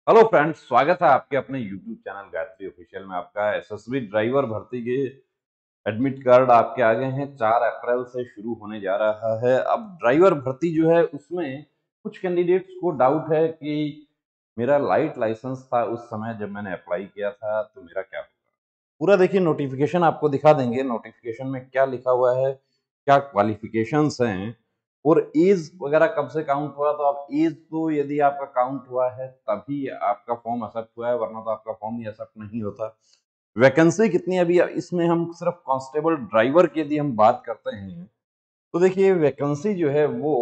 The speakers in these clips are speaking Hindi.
हेलो फ्रेंड्स, स्वागत है आपके अपने यूट्यूब चैनल गायत्री ऑफिशियल में। आपका एसएसबी ड्राइवर भर्ती के एडमिट कार्ड आपके आ गए हैं। 4 अप्रैल से शुरू होने जा रहा है। अब ड्राइवर भर्ती जो है उसमें कुछ कैंडिडेट्स को डाउट है कि मेरा लाइट लाइसेंस था उस समय जब मैंने अप्लाई किया था, तो मेरा क्या होगा। पूरा देखिए, नोटिफिकेशन आपको दिखा देंगे। नोटिफिकेशन में क्या लिखा हुआ है, क्या क्वालिफिकेशंस हैं और एज वगैरह कब से काउंट हुआ। तो आप एज, तो यदि आपका काउंट हुआ है तभी आपका फॉर्म एक्सेप्ट हुआ है, वरना तो आपका फॉर्म ही एक्सेप्ट नहीं होता। वैकेंसी कितनी है अभी इसमें, हम सिर्फ कांस्टेबल ड्राइवर की यदि हम बात करते हैं तो देखिए वैकेंसी जो है वो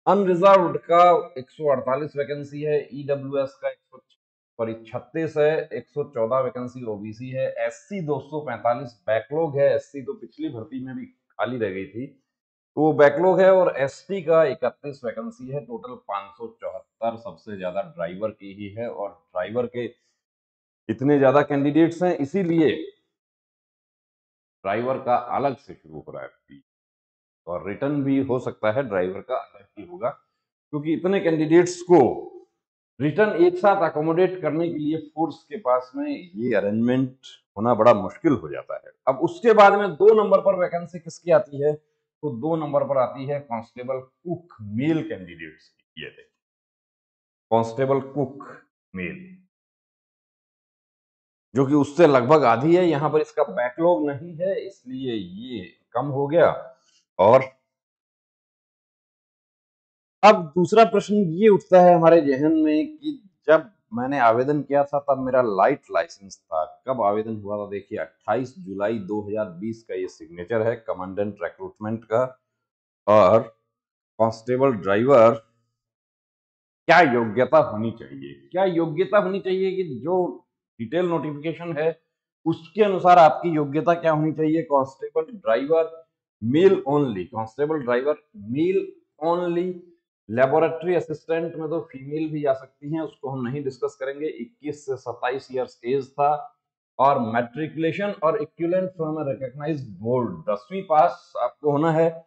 अनरिजर्व्ड का 148 वैकेंसी है, ईडब्ल्यूएस का 136 है, 114 वैकेंसी ओबीसी है, एससी 245 बैकलॉग है। एससी तो पिछली भर्ती में भी खाली रह गई थी, तो वो बैकलॉग है। और एसटी का 31 वैकेंसी है। टोटल 574 सबसे ज्यादा ड्राइवर की ही है। और ड्राइवर के इतने ज्यादा कैंडिडेट्स हैं, इसीलिए ड्राइवर का अलग से शुरू हो रहा है। और रिटर्न भी हो सकता है ड्राइवर का अलग ही होगा, क्योंकि इतने कैंडिडेट्स को रिटर्न एक साथ अकोमोडेट करने के लिए फोर्स के पास में ये अरेंजमेंट होना बड़ा मुश्किल हो जाता है। अब उसके बाद में 2 नंबर पर वैकेंसी किसकी आती है, तो 2 नंबर पर आती है कांस्टेबल कुक मेल कैंडिडेट्स की। ये देखिए, कांस्टेबल कुक मेल, जो कि उससे लगभग आधी है। यहाँ पर इसका बैकलॉग नहीं है, इसलिए ये कम हो गया। और अब दूसरा प्रश्न ये उठता है हमारे जहन में कि जब मैंने आवेदन किया था तब मेरा लाइट लाइसेंस था। कब आवेदन हुआ था, देखिए 28 जुलाई 2020 का ये सिग्नेचर है कमांडेंट रिक्रूटमेंट का। और कांस्टेबल ड्राइवर क्या योग्यता होनी चाहिए, क्या योग्यता होनी चाहिए कि जो डिटेल नोटिफिकेशन है उसके अनुसार आपकी योग्यता क्या होनी चाहिए। Constable driver male only, constable driver male only. Laboratory assistant में तो फीमेल भी जा सकती हैं, उसको हम नहीं डिस्कस करेंगे। 21 से 27 ईयर्स एज था। और मैट्रिकुलेशन और equivalent from a recognised board, 10वीं पास आपको होना है।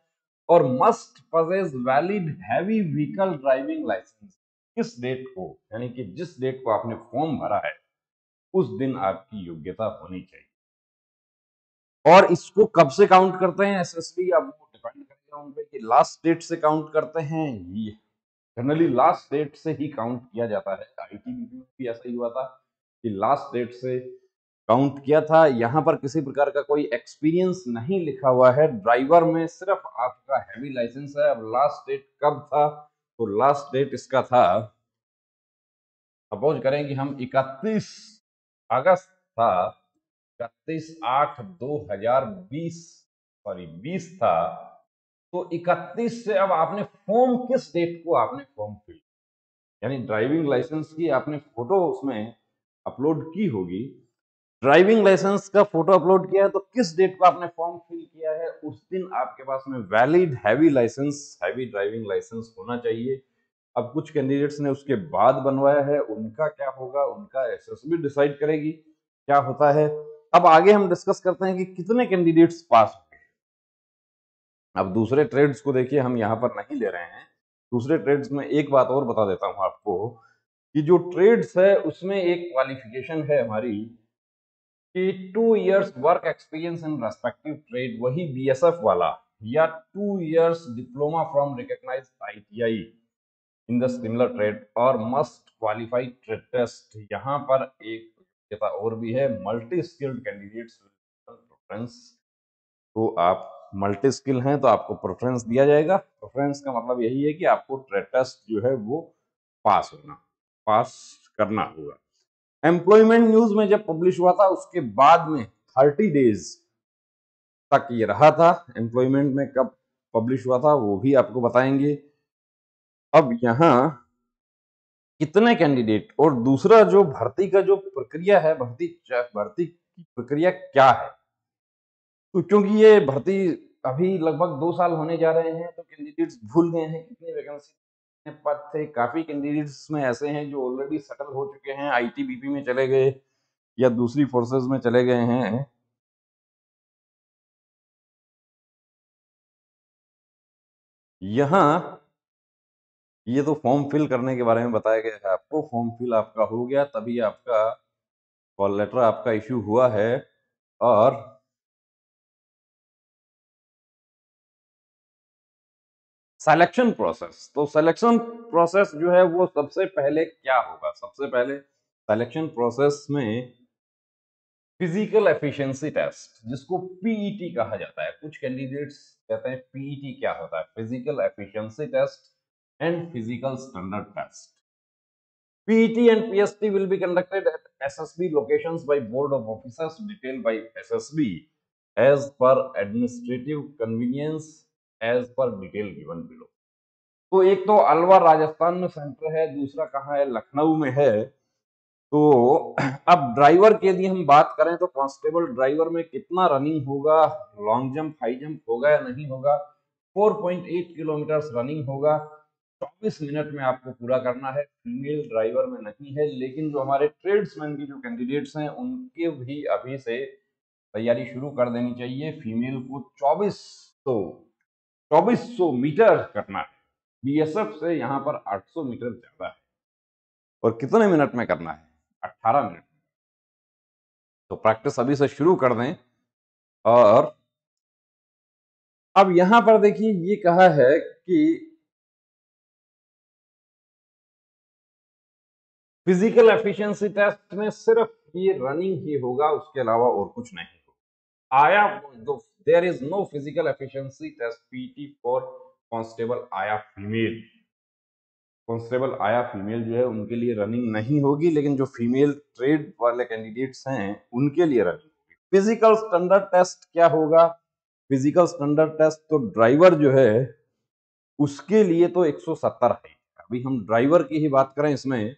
और must possess valid heavy vehicle driving licence. किस डेट को, यानी कि जिस डेट को आपने फॉर्म भरा है उस दिन आपकी योग्यता होनी चाहिए। और इसको कब से काउंट करते हैं एसएसबी, अब वो डिपेंड करेगा उन पे कि लास्ट डेट से काउंट करते हैं। ये जनरली लास्ट डेट से ही काउंट किया जाता है। आईटीबीपी में भी ऐसा ही हुआ था कि लास्ट डेट से काउंट किया था। यहाँ पर किसी प्रकार का कोई एक्सपीरियंस नहीं लिखा हुआ है ड्राइवर में, सिर्फ आपका हैवी लाइसेंस है। अब लास्ट डेट कब था, तो लास्ट डेट इसका था, सपोज करें कि हम 31 अगस्त था, 31/8/2020, सॉरी 20 था। तो 31 से अब आपने फॉर्म, किस डेट को आपने फॉर्म फिल, यानी ड्राइविंग लाइसेंस की आपने फोटो उसमें अपलोड की होगी। ड्राइविंग लाइसेंस का फोटो अपलोड किया है तो किस डेट को आपने फॉर्म फिल किया है उस दिन आपके पास में valid heavy licence, heavy driving licence होना चाहिए। अब कुछ कैंडिडेट्स ने उसके बाद बनवाया है, उनका क्या होगा, उनका एसएसबी डिसाइड करेगी क्या होता है। अब आगे हम डिस्कस करते हैं कि कितने कैंडिडेट्स पास हो गए। अब दूसरे ट्रेड्स को देखिए, हम यहाँ पर नहीं ले रहे हैं। दूसरे ट्रेड्स में एक बात और बता देता हूँ आपको कि जो ट्रेड्स है उसमें एक क्वालिफिकेशन है हमारी कि 2 years work experience in respective trade, वही बीएसएफ वाला, या 2 years diploma from recognised ITI in the similar trade, और मस्ट क्वालिफाई ट्रेड टेस्ट। यहाँ पर एक योग्यता और भी है, मल्टी स्किल्ड कैंडिडेट्स प्रेफरेंस। तो आप मल्टी स्किल हैं तो आपको प्रेफरेंस दिया जाएगा। प्रेफरेंस का मतलब यही है कि आपको ट्रेड टेस्ट जो है वो पास होना, पास करना होगा। एम्प्लॉयमेंट न्यूज में जब पब्लिश हुआ था उसके बाद में 30 डेज तक ये रहा था। एम्प्लॉयमेंट में कब पब्लिश हुआ था वो भी आपको बताएंगे। अब यहाँ कितने कैंडिडेट, और दूसरा जो भर्ती का जो प्रक्रिया है, भर्ती भर्ती की प्रक्रिया क्या है। तो क्योंकि ये भर्ती अभी लगभग 2 साल होने जा रहे हैं तो कैंडिडेट्स भूल गए हैं कितनी वैकेंसी, कितने पद थे। काफी कैंडिडेट्स में ऐसे हैं जो ऑलरेडी सेटल हो चुके हैं, आईटीबीपी में चले गए या दूसरी फोर्सेज में चले गए हैं। यहाँ ये तो फॉर्म फिल करने के बारे में बताया गया है आपको। फॉर्म फिल आपका हो गया तभी आपका कॉल लेटर आपका इश्यू हुआ है। और सिलेक्शन प्रोसेस, तो सिलेक्शन प्रोसेस जो है वो सबसे पहले क्या होगा, सबसे पहले सिलेक्शन प्रोसेस में फिजिकल एफिशिएंसी टेस्ट, जिसको पीईटी कहा जाता है। कुछ कैंडिडेट्स कहते हैं पीईटी क्या होता है, physical efficiency test and physical standard test. PET and PST will be conducted at SSB locations by Board of Officers detailed by SSB as per administrative convenience as per detail given below। तो एक तो अलवर राजस्थान में सेंटर है, दूसरा कहाँ है, लखनऊ में है। तो अब ड्राइवर के लिए हम बात करें तो कांस्टेबल ड्राइवर में कितना रनिंग होगा, लॉन्ग जंप हाई जंप होगा या नहीं होगा। 4.8 किलोमीटर रनिंग होगा, 24 मिनट में आपको पूरा करना है। फीमेल ड्राइवर में नहीं है, लेकिन जो हमारे ट्रेड्समैन की जो कैंडिडेट्स हैं उनके भी अभी से तैयारी शुरू कर देनी चाहिए। फीमेल को 2400 मीटर करना है। बीएसएफ से यहाँ पर 800 मीटर ज्यादा है। और कितने मिनट में करना है, 18 मिनट। तो प्रैक्टिस अभी से शुरू कर दें। और अब यहां पर देखिए ये कहा है कि फिजिकल एफिशिएंसी टेस्ट में सिर्फ ये रनिंग ही होगा, उसके अलावा और कुछ नहीं होगा। आया there is no physical efficiency test PT for constable आया फीमेल। कांस्टेबल आया फीमेल जो है उनके लिए रनिंग नहीं होगी, लेकिन जो फीमेल ट्रेड वाले कैंडिडेट्स हैं उनके लिए रनिंग होगी। फिजिकल स्टैंडर्ड टेस्ट क्या होगा, फिजिकल स्टैंडर्ड टेस्ट तो ड्राइवर जो है उसके लिए तो 170 है। अभी हम ड्राइवर की ही बात करें, इसमें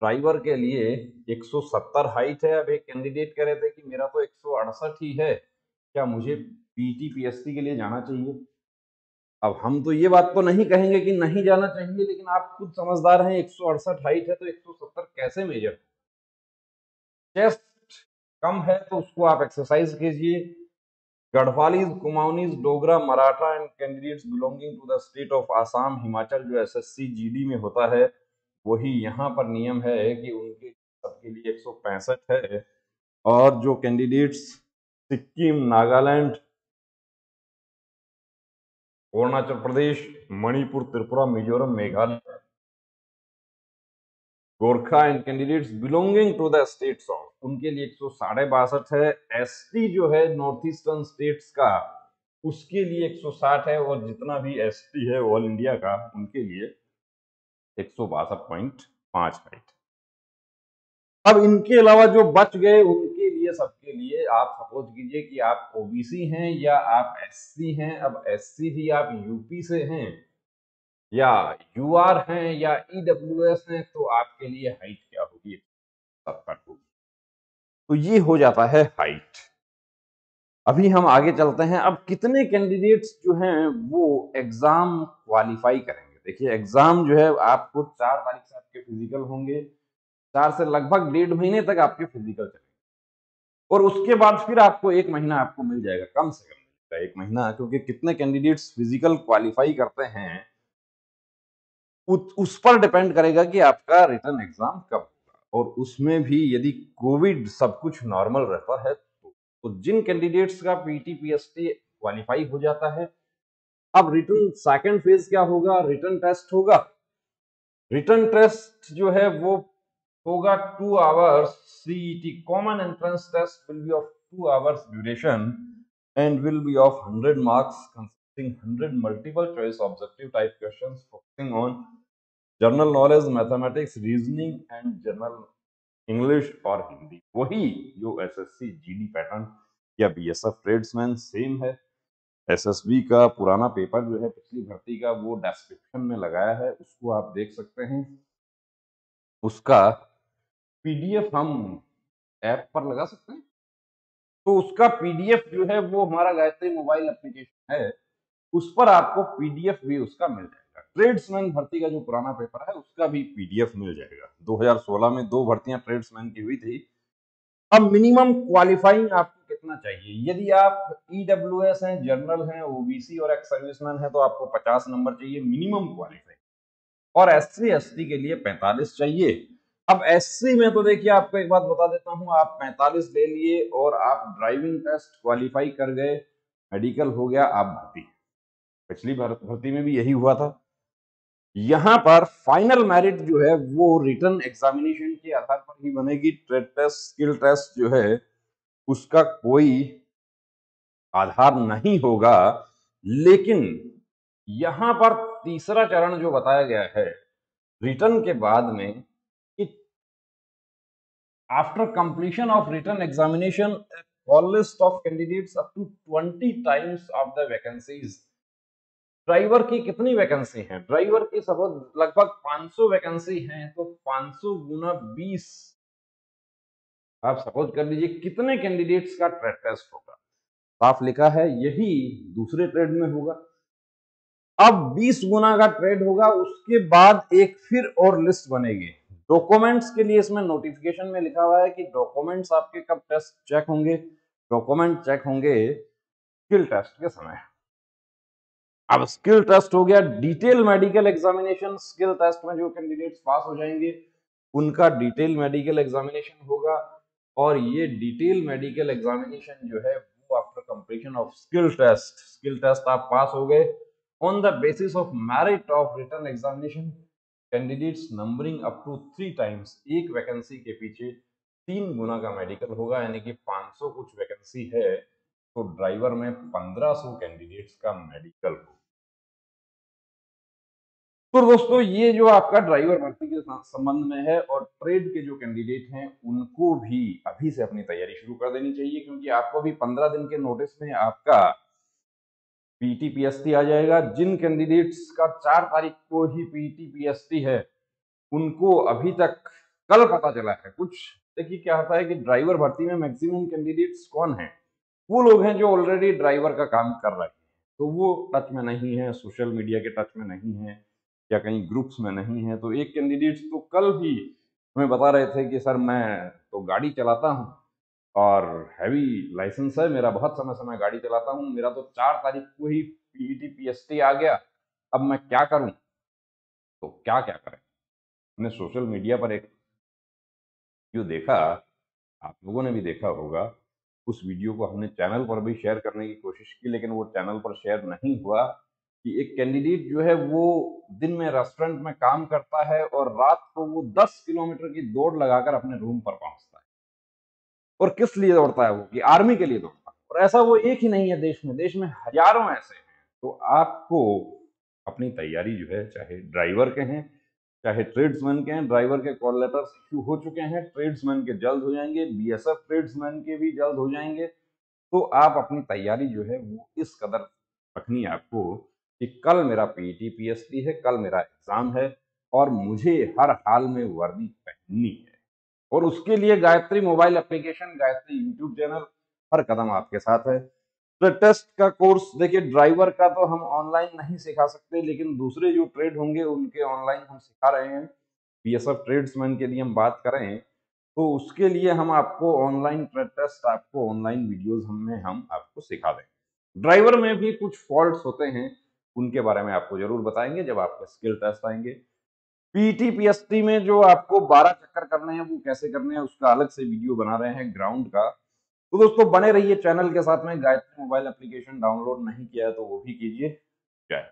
ड्राइवर के लिए 170 हाइट है। अब एक कैंडिडेट कह रहे थे कि मेरा तो 168 ही है, क्या मुझे पीटी पीएसटी के लिए जाना चाहिए। अब हम तो ये बात तो नहीं कहेंगे कि नहीं जाना चाहिए, लेकिन आप खुद समझदार हैं, 168 हाइट है तो 170 कैसे मेजर। चेस्ट कम है तो उसको आप एक्सरसाइज कीजिए। Garhwalis, Kumaonis, Dogra, Maratha and candidates belonging to the state of Assam, Himachal जो एसएससी जीडी में होता है, वही यहाँ पर नियम है कि उनके सबके लिए 165 है। और जो candidates Sikkim, Nagaland, Arunachal Pradesh, Manipur, Tripura, Mizoram, Meghalaya, Gorkha and candidates belonging to the states of, उनके लिए 162 है। एसटी जो है नॉर्थ ईस्टर्न स्टेट्स का, उसके लिए 160 है। और जितना भी एसटी है ऑल इंडिया का, उनके लिए 162.5 हाइट। अब इनके अलावा जो बच गए उनके लिए, सबके लिए आप सपोज कीजिए कि आप ओबीसी हैं या आप एससी हैं। अब एससी भी आप यूपी से हैं या यूआर हैं या ईडब्ल्यूएस हैं, तो आपके लिए हाइट क्या होगी, 70 होगी। तो ये हो जाता है हाइट। अभी हम आगे चलते हैं। अब कितने कैंडिडेट्स जो हैं वो एग्जाम क्वालिफाई करेंगे। देखिए एग्जाम जो है आपको 4 तारीख से आपके फिजिकल होंगे, 4 से लगभग 1.5 महीने तक आपके फिजिकल चलेंगे। और उसके बाद फिर आपको 1 महीना आपको मिल जाएगा, कम से कम मिलेगा 1 महीना, क्योंकि कितने कैंडिडेट्स फिजिकल क्वालिफाई करते हैं उस पर डिपेंड करेगा कि आपका रिटर्न एग्जाम कब होगा। और उसमें भी यदि कोविड सब कुछ नॉर्मल रहता है तो जिन कैंडिडेट्स का पीटी पीएसटी क्वालिफाई हो जाता है, अब रिटर्न सेकंड फेज क्या होगा, रिटर्न टेस्ट होगा। रिटर्न टेस्ट जो है वो होगा 2 hours. CET common entrance test will be of 2 hours duration and will be of 100 marks consisting 100 multiple choice objective type questions focusing on general knowledge, mathematics, reasoning and general English और हिंदी। वही जो एसएससी जीडी पैटर्न या बीएसएफ ट्रेड्समैन सेम है। एसएसबी का पुराना पेपर जो है पिछली भर्ती का, वो डिस्क्रिप्शन में लगाया है, उसको आप देख सकते हैं। उसका पीडीएफ हम ऐप पर लगा सकते हैं। तो उसका पीडीएफ जो है वो हमारा गायत्री मोबाइल एप्लीकेशन है, उस पर आपको पीडीएफ भी उसका मिल जाएगा। ट्रेड्समैन भर्ती का जो पुराना पेपर है उसका भी पीडीएफ मिल जाएगा। 2016 में 2 भर्तियां ट्रेड्समैन की हुई थी। अब मिनिमम क्वालिफाइंग आपको कितना चाहिए, यदि आप ईडब्ल्यूएस हैं, जनरल हैं, ओबीसी और एक्स सर्विसमैन हैं, तो आपको 50 नंबर चाहिए मिनिमम क्वालिफाइंग। और SC ST के लिए 45 चाहिए। अब SC में तो देखिए आपको एक बात बता देता हूं, आप 45 ले लिए और आप ड्राइविंग टेस्ट क्वालिफाई कर गए, मेडिकल हो गया, आप भर्ती। पिछली भर्ती में भी यही हुआ था। यहां पर फाइनल मेरिट जो है वो रिटन एग्जामिनेशन के आधार पर ही बनेगी। ट्रेड टेस्ट, स्किल टेस्ट जो है उसका कोई आधार नहीं होगा। लेकिन यहां पर तीसरा चरण जो बताया गया है रिटन के बाद में कि after completion of written examination call list of candidates up to 20 times of the vacancies. Driver की कितनी वैकेंसी है? ड्राइवर की सपोज लगभग 500 वैकेंसी है, तो 500 गुना 20, आप सपोज कर लीजिए कितने कैंडिडेट्स का ट्रेड टेस्ट होगा। साफ लिखा है यही दूसरे ट्रेड में होगा। अब 20 गुना का ट्रेड होगा, उसके बाद एक फिर और लिस्ट बनेगी डॉक्यूमेंट्स के लिए। इसमें नोटिफिकेशन में लिखा हुआ है कि डॉक्यूमेंट्स आपके कब टेस्ट चेक होंगे? डॉक्यूमेंट चेक होंगे स्किल टेस्ट के समय। अब स्किल टेस्ट हो गया, detail medical examination. Skill test में जो कैंडिडेट्स पास हो जाएंगे उनका डिटेल मेडिकल एग्जामिनेशन होगा, और ये डिटेल मेडिकल एग्जामिनेशन जो है वो after completion of skill test आप पास हो गए, on the basis of merit of written examination candidates numbering up to 3 times, एक वैकेंसी के पीछे 3 गुना का मेडिकल होगा। यानी कि 500 कुछ वैकेंसी है तो ड्राइवर में 1500 कैंडिडेट्स का मेडिकल हो। तो दोस्तों ये जो आपका ड्राइवर भर्ती के संबंध में है, और ट्रेड के जो कैंडिडेट हैं उनको भी अभी से अपनी तैयारी शुरू कर देनी चाहिए, क्योंकि आपको भी 15 दिन के नोटिस में आपका पीटी पीएसटी आ जाएगा। जिन कैंडिडेट्स का 4 तारीख को ही पीटी पीएसटी है उनको अभी तक कल पता चला है कुछ। देखिए क्या होता है कि ड्राइवर भर्ती में मैक्सिमम कैंडिडेट्स कौन है? वो लोग हैं जो ऑलरेडी ड्राइवर का काम कर रहे हैं, तो वो टच में नहीं है, सोशल मीडिया के टच में नहीं है या कहीं ग्रुप्स में नहीं है। तो एक कैंडिडेट तो कल ही हमें बता रहे थे कि सर मैं तो गाड़ी चलाता हूँ और हैवी लाइसेंस है मेरा, बहुत समय से मैं गाड़ी चलाता हूँ, मेरा तो 4 तारीख को ही पीईटी पीएसटी आ गया, अब मैं क्या करूं? तो क्या क्या करें? हमने सोशल मीडिया पर एक वीडियो देखा, आप लोगों ने भी देखा होगा। उस वीडियो को हमने चैनल पर भी शेयर करने की कोशिश की, लेकिन वो चैनल पर शेयर नहीं हुआ कि एक कैंडिडेट जो है वो दिन में रेस्टोरेंट में काम करता है और रात को वो 10 किलोमीटर की दौड़ लगाकर अपने रूम पर पहुंचता है। और किस लिए दौड़ता है? वो कि आर्मी के लिए दौड़ता है। और ऐसा वो एक ही नहीं है, देश में हजारों ऐसे हैं। तो आपको अपनी तैयारी जो है, चाहे ड्राइवर के हैं चाहे ट्रेड्समैन के हैं, ड्राइवर के कॉल लेटर्स इश्यू हो चुके हैं, ट्रेड्समैन के जल्द हो जाएंगे, बीएसएफ ट्रेड्समैन के भी जल्द हो जाएंगे। तो आप अपनी तैयारी जो है वो इस कदर रखनी है आपको कि कल मेरा पीटी पीएसटी है, कल मेरा एग्जाम है और मुझे हर हाल में वर्दी पहननी है। और उसके लिए Gayatri mobile application, Gayatri YouTube channel हर कदम आपके साथ है। तो टेस्ट का कोर्स देखिए, ड्राइवर का तो हम ऑनलाइन नहीं सिखा सकते, लेकिन दूसरे जो ट्रेड होंगे उनके ऑनलाइन हम सिखा रहे हैं। बीएसएफ ट्रेड्समैन के लिए हम बात करें तो उसके लिए हम आपको ऑनलाइन ट्रेड टेस्ट, आपको ऑनलाइन वीडियोस हम आपको सिखा देंगे। ड्राइवर में भी कुछ फॉल्ट्स होते हैं, उनके बारे में आपको जरूर बताएंगे जब आपके स्किल टेस्ट आएंगे। पीटी पीएसटी में जो आपको 12 चक्कर करने हैं वो कैसे करने हैं उसका अलग से वीडियो बना रहे हैं ग्राउंड का। तो दोस्तों बने रहिए चैनल के साथ में। गायत्री मोबाइल एप्लीकेशन डाउनलोड नहीं किया है तो वो भी कीजिए। जय